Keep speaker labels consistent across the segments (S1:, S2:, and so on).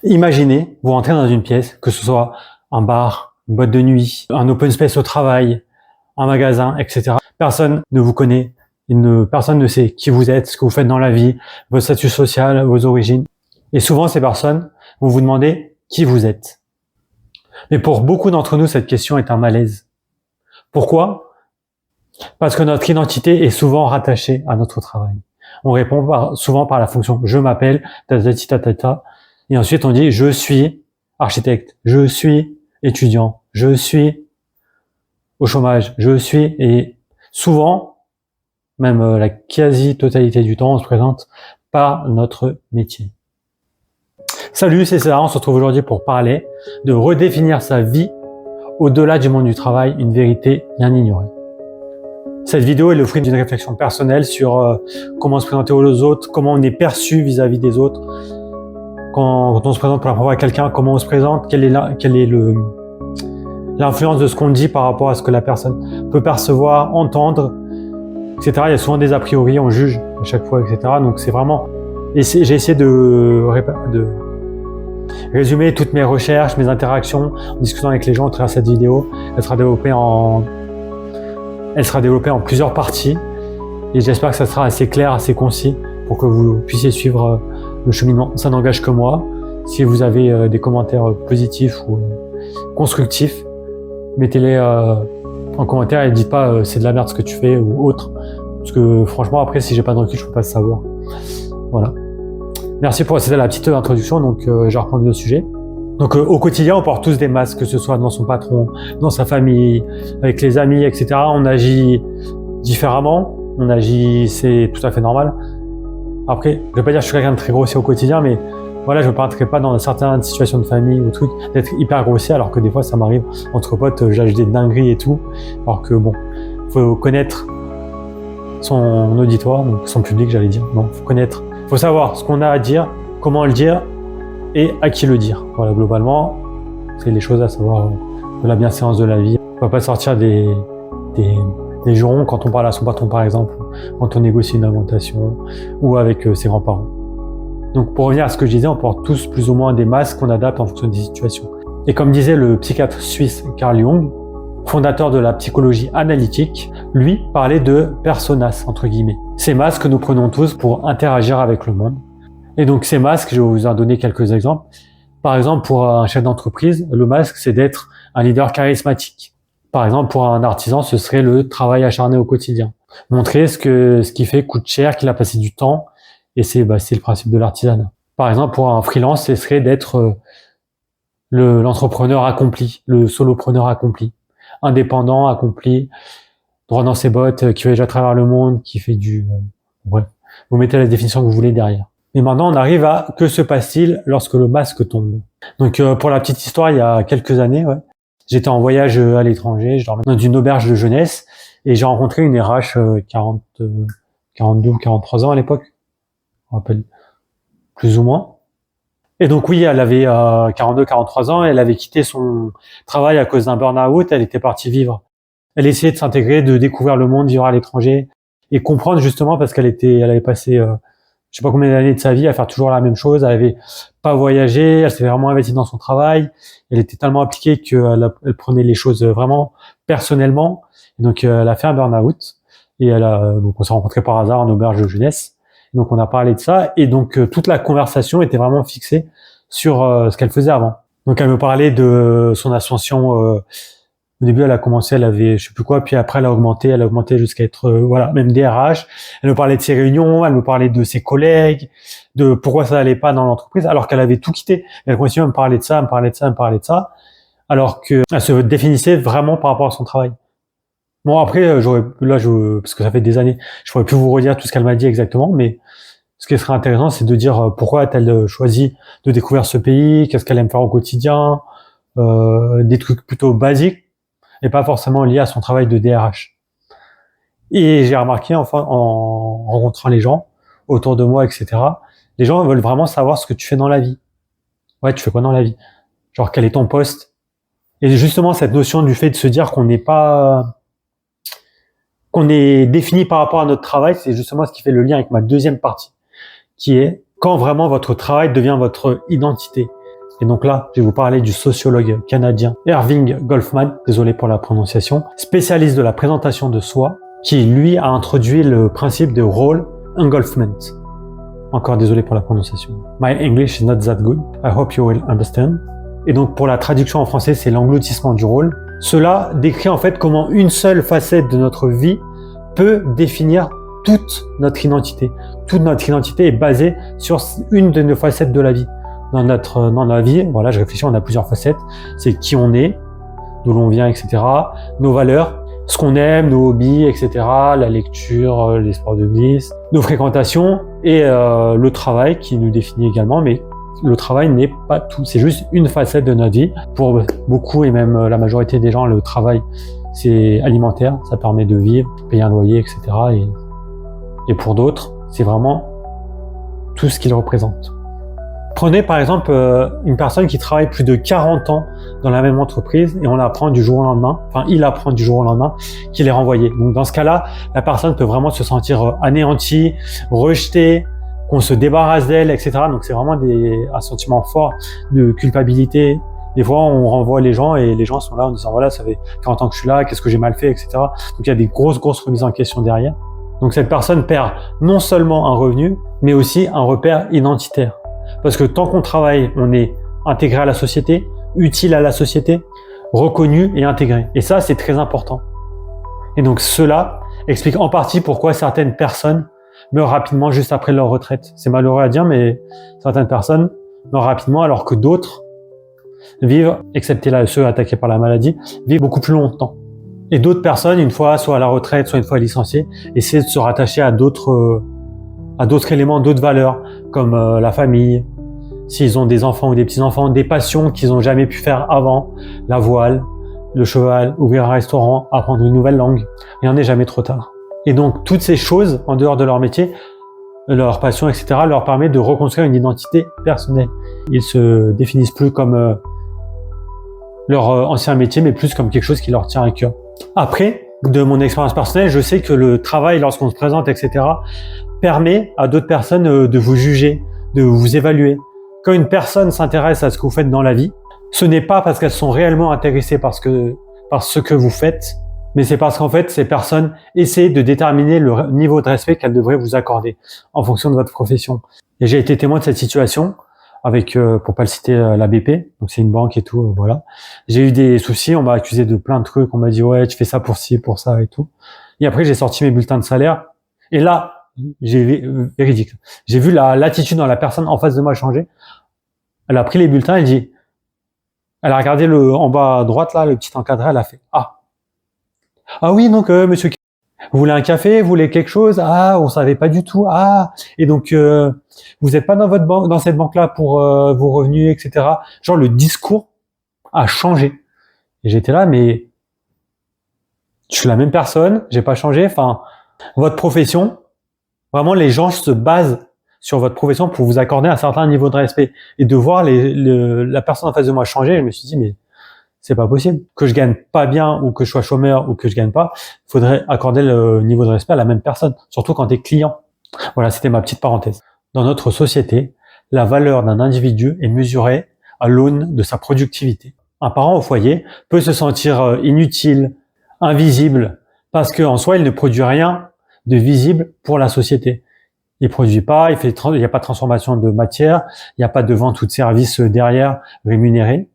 S1: Imaginez, vous rentrez dans une pièce, que ce soit un bar, une boîte de nuit, un open space au travail, un magasin, etc. Personne ne vous connaît, personne ne sait qui vous êtes, ce que vous faites dans la vie, votre statut social, vos origines. Et souvent, ces personnes vont vous demander qui vous êtes. Mais pour beaucoup d'entre nous, cette question est un malaise. Pourquoi? Parce que notre identité est souvent rattachée à notre travail. On répond souvent par la fonction « je m'appelle », et ensuite on dit « je suis architecte »,« je suis étudiant »,« je suis au chômage »,« je suis », et souvent, même la quasi-totalité du temps, on se présente par notre métier. Salut, c'est César, on se retrouve aujourd'hui pour parler de redéfinir sa vie au-delà du monde du travail, une vérité bien ignorée. Cette vidéo est le fruit d'une réflexion personnelle sur comment se présenter aux autres, comment on est perçu vis-à-vis des autres. Quand on se présente pour la première fois à quelqu'un, comment on se présente, quelle est l'influence de ce qu'on dit par rapport à ce que la personne peut percevoir, entendre, etc. Il y a souvent des a priori, on juge à chaque fois, etc. Donc c'est vraiment... J'ai essayé de résumer toutes mes recherches, mes interactions, en discutant avec les gens à travers cette vidéo. Elle sera développée en plusieurs parties et j'espère que ça sera assez clair, assez concis pour que vous puissiez suivre le cheminement. Ça n'engage que moi. Si vous avez des commentaires positifs ou constructifs, mettez-les en commentaire et dites pas c'est de la merde ce que tu fais ou autre. Parce que franchement après si j'ai pas de recul je peux pas le savoir. Voilà. Merci pour c'était la petite introduction, donc je vais reprendre le sujet. Donc au quotidien, on porte tous des masques, que ce soit dans son patron, dans sa famille, avec les amis, etc. On agit différemment, c'est tout à fait normal. Après, je vais pas dire que je suis quelqu'un de très grossier au quotidien, mais voilà, je me paraîtrai pas dans certaines situations de famille ou trucs d'être hyper grossier, alors que des fois ça m'arrive entre potes, j'agis des dingueries et tout. Alors que bon, faut connaître son auditoire, donc son public, j'allais dire. Non, faut savoir ce qu'on a à dire, comment le dire et à qui le dire. Voilà, globalement, c'est les choses à savoir de la bienséance de la vie. On va pas sortir des jurons quand on parle à son patron, par exemple, quand on négocie une augmentation ou avec ses grands-parents. Donc, pour revenir à ce que je disais, on porte tous plus ou moins des masques qu'on adapte en fonction des situations. Et comme disait le psychiatre suisse Carl Jung, fondateur de la psychologie analytique, lui parlait de personas, entre guillemets. Ces masques que nous prenons tous pour interagir avec le monde. Et donc ces masques, je vais vous en donner quelques exemples. Par exemple, pour un chef d'entreprise, le masque, c'est d'être un leader charismatique. Par exemple, pour un artisan, ce serait le travail acharné au quotidien. Montrer ce qu'il fait coûte cher, qu'il a passé du temps, et c'est le principe de l'artisanat. Par exemple, pour un freelance, ce serait d'être l'entrepreneur accompli, le solopreneur accompli, indépendant, accompli, droit dans ses bottes, qui voyage à travers le monde, qui fait bref, vous mettez la définition que vous voulez derrière. Et maintenant, on arrive à que se passe-t-il lorsque le masque tombe. Donc, pour la petite histoire, il y a quelques années, j'étais en voyage à l'étranger, je dormais dans une auberge de jeunesse et j'ai rencontré une RH 42 ou 43 ans à l'époque, je me rappelle plus ou moins. Et donc oui, elle avait 42-43 ans, elle avait quitté son travail à cause d'un burn-out, elle était partie vivre. Elle essayait de s'intégrer, de découvrir le monde, vivre à l'étranger et comprendre justement parce qu'elle avait passé je sais pas combien d'années de sa vie à faire toujours la même chose, elle avait pas voyagé, elle s'était vraiment investie dans son travail, elle était tellement appliquée qu'elle prenait les choses vraiment personnellement, et donc elle a fait un burn-out, et donc on s'est rencontrés par hasard en auberge de jeunesse, et donc on a parlé de ça, et donc toute la conversation était vraiment fixée sur ce qu'elle faisait avant. Donc elle me parlait de son ascension. Au début, elle a commencé, elle avait je sais plus quoi, puis après elle a augmenté jusqu'à être même DRH. Elle me parlait de ses réunions, elle me parlait de ses collègues, de pourquoi ça allait pas dans l'entreprise, alors qu'elle avait tout quitté. Elle continuait à me parler de ça, alors que elle se définissait vraiment par rapport à son travail. Bon après, parce que ça fait des années, je pourrais plus vous redire tout ce qu'elle m'a dit exactement, mais ce qui serait intéressant, c'est de dire pourquoi a-t-elle choisi de découvrir ce pays, qu'est-ce qu'elle aime faire au quotidien, des trucs plutôt basiques, et pas forcément lié à son travail de DRH. Et j'ai remarqué, enfin, en rencontrant les gens autour de moi, etc., les gens veulent vraiment savoir ce que tu fais dans la vie. Ouais, tu fais quoi dans la vie? Genre, quel est ton poste? Et justement, cette notion du fait de se dire qu'on est défini par rapport à notre travail, c'est justement ce qui fait le lien avec ma deuxième partie, qui est quand vraiment votre travail devient votre identité. Et donc là, je vais vous parler du sociologue canadien Irving Goffman, désolé pour la prononciation, spécialiste de la présentation de soi, qui lui a introduit le principe de role engulfment. Encore désolé pour la prononciation. My English is not that good. I hope you will understand. Et donc pour la traduction en français, c'est l'engloutissement du rôle. Cela décrit en fait comment une seule facette de notre vie peut définir toute notre identité. Toute notre identité est basée sur une de nos facettes de la vie. Dans la vie, voilà, je réfléchis, on a plusieurs facettes. C'est qui on est, d'où l'on vient, etc. Nos valeurs, ce qu'on aime, nos hobbies, etc. La lecture, les sports de glisse, nos fréquentations et le travail qui nous définit également. Mais le travail n'est pas tout, c'est juste une facette de notre vie. Pour beaucoup et même la majorité des gens, le travail, c'est alimentaire, ça permet de vivre, payer un loyer, etc. Et pour d'autres, c'est vraiment tout ce qu'il représente. Prenez par exemple une personne qui travaille plus de 40 ans dans la même entreprise et on apprend du jour au lendemain, il apprend du jour au lendemain qu'il est renvoyé. Donc dans ce cas-là, la personne peut vraiment se sentir anéantie, rejetée, qu'on se débarrasse d'elle, etc. Donc c'est vraiment un sentiment fort de culpabilité. Des fois, on renvoie les gens et les gens sont là en disant voilà, ça fait 40 ans que je suis là, qu'est-ce que j'ai mal fait, etc. Donc il y a des grosses remises en question derrière. Donc cette personne perd non seulement un revenu, mais aussi un repère identitaire. Parce que tant qu'on travaille, on est intégré à la société, utile à la société, reconnu et intégré. Et ça, c'est très important. Et donc cela explique en partie pourquoi certaines personnes meurent rapidement juste après leur retraite. C'est malheureux à dire, mais certaines personnes meurent rapidement alors que d'autres vivent, excepté ceux attaqués par la maladie, vivent beaucoup plus longtemps. Et d'autres personnes, une fois soit à la retraite, soit une fois licenciées, essaient de se rattacher à d'autres éléments, d'autres valeurs, comme la famille, s'ils ont des enfants ou des petits-enfants, des passions qu'ils n'ont jamais pu faire avant, la voile, le cheval, ouvrir un restaurant, apprendre une nouvelle langue. Rien n'est jamais trop tard. Et donc, toutes ces choses, en dehors de leur métier, leur passion, etc., leur permettent de reconstruire une identité personnelle. Ils se définissent plus comme leur ancien métier, mais plus comme quelque chose qui leur tient à cœur. Après, de mon expérience personnelle, je sais que le travail, lorsqu'on se présente, etc., permet à d'autres personnes de vous juger, de vous évaluer. Quand une personne s'intéresse à ce que vous faites dans la vie, ce n'est pas parce qu'elles sont réellement intéressées par ce que vous faites, mais c'est parce qu'en fait, ces personnes essaient de déterminer le niveau de respect qu'elles devraient vous accorder en fonction de votre profession. Et j'ai été témoin de cette situation avec, pour pas le citer, la BP, donc c'est une banque et tout, voilà. J'ai eu des soucis, on m'a accusé de plein de trucs, on m'a dit ouais, tu fais ça pour ci, pour ça et tout. Et après, j'ai sorti mes bulletins de salaire, et là, véridique. J'ai vu l'attitude dans la personne en face de moi changer. Elle a pris les bulletins, elle a regardé en bas à droite là, le petit encadré, elle a fait ah oui, donc monsieur, vous voulez un café, vous voulez quelque chose? Ah, on savait pas du tout. Ah, et donc vous n'êtes pas dans votre banque, dans cette banque là pour vos revenus, etc. Genre le discours a changé. Et j'étais là, mais je suis la même personne, j'ai pas changé. Enfin, votre profession. Vraiment, les gens se basent sur votre profession pour vous accorder un certain niveau de respect. Et de voir la personne en face de moi changer, je me suis dit, mais c'est pas possible. Que je gagne pas bien ou que je sois chômeur ou que je gagne pas, il faudrait accorder le niveau de respect à la même personne, surtout quand tu es client. Voilà, c'était ma petite parenthèse. Dans notre société, la valeur d'un individu est mesurée à l'aune de sa productivité. Un parent au foyer peut se sentir inutile, invisible, parce qu'en soi, il ne produit rien de visible pour la société. Il produit pas, il n'y a pas de transformation de matière, il n'y a pas de vente ou de service derrière rémunéré,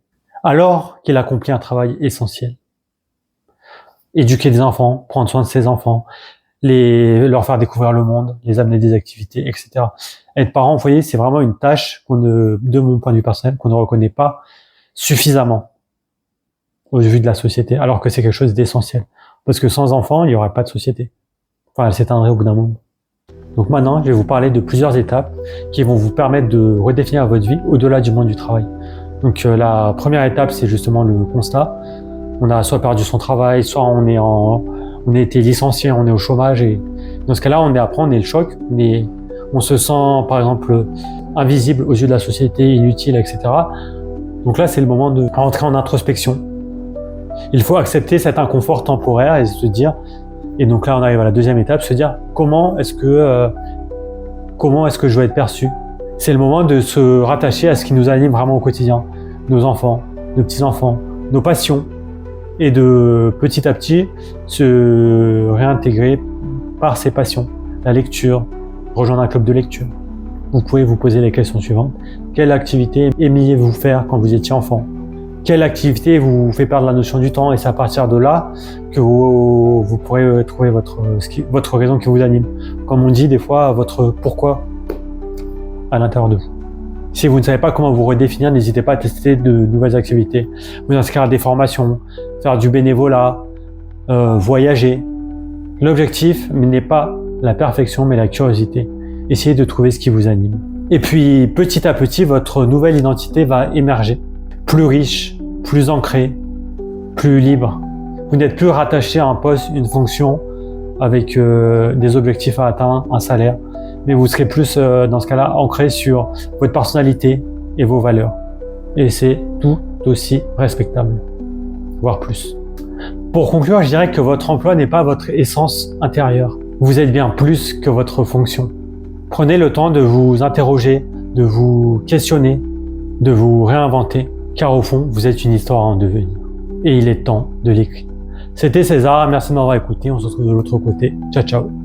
S1: alors qu'il accomplit un travail essentiel. Éduquer des enfants, prendre soin de ses enfants, leur faire découvrir le monde, les amener des activités, etc. Être parent au foyer, c'est vraiment une tâche de mon point de vue personnel, qu'on ne reconnaît pas suffisamment au vu de la société, alors que c'est quelque chose d'essentiel. Parce que sans enfants, il n'y aurait pas de société. Enfin, elle s'éteindrait au bout d'un moment. Donc maintenant, je vais vous parler de plusieurs étapes qui vont vous permettre de redéfinir votre vie au-delà du monde du travail. Donc la première étape, c'est justement le constat. On a soit perdu son travail, soit on a été licencié, on est au chômage. Et dans ce cas-là, on est le choc, mais on se sent, par exemple, invisible aux yeux de la société, inutile, etc. Donc là, c'est le moment de rentrer en introspection. Il faut accepter cet inconfort temporaire et se dire. Et donc là, on arrive à la deuxième étape, se dire comment est-ce que je veux être perçu. C'est le moment de se rattacher à ce qui nous anime vraiment au quotidien. nos enfants, nos petits-enfants, nos passions, et de petit à petit se réintégrer par ces passions. La lecture, rejoindre un club de lecture. Vous pouvez vous poser les questions suivantes. Quelle activité aimiez-vous faire quand vous étiez enfant? Quelle activité vous fait perdre la notion du temps? Et c'est à partir de là que vous pourrez trouver votre raison qui vous anime. Comme on dit des fois, votre pourquoi à l'intérieur de vous. Si vous ne savez pas comment vous redéfinir, n'hésitez pas à tester de nouvelles activités, vous inscrire à des formations, faire du bénévolat, voyager. L'objectif n'est pas la perfection, mais la curiosité. Essayez de trouver ce qui vous anime. Et puis, petit à petit, votre nouvelle identité va émerger. Plus riche, plus ancrée, plus libre. Vous n'êtes plus rattaché à un poste, une fonction, avec des objectifs à atteindre, un salaire. Mais vous serez plus, dans ce cas-là, ancré sur votre personnalité et vos valeurs. Et c'est tout aussi respectable, voire plus. Pour conclure, je dirais que votre emploi n'est pas votre essence intérieure. Vous êtes bien plus que votre fonction. Prenez le temps de vous interroger, de vous questionner, de vous réinventer, car au fond, vous êtes une histoire en devenir. Et il est temps de l'écrire. C'était César, merci de m'avoir écouté, on se retrouve de l'autre côté. Ciao, ciao.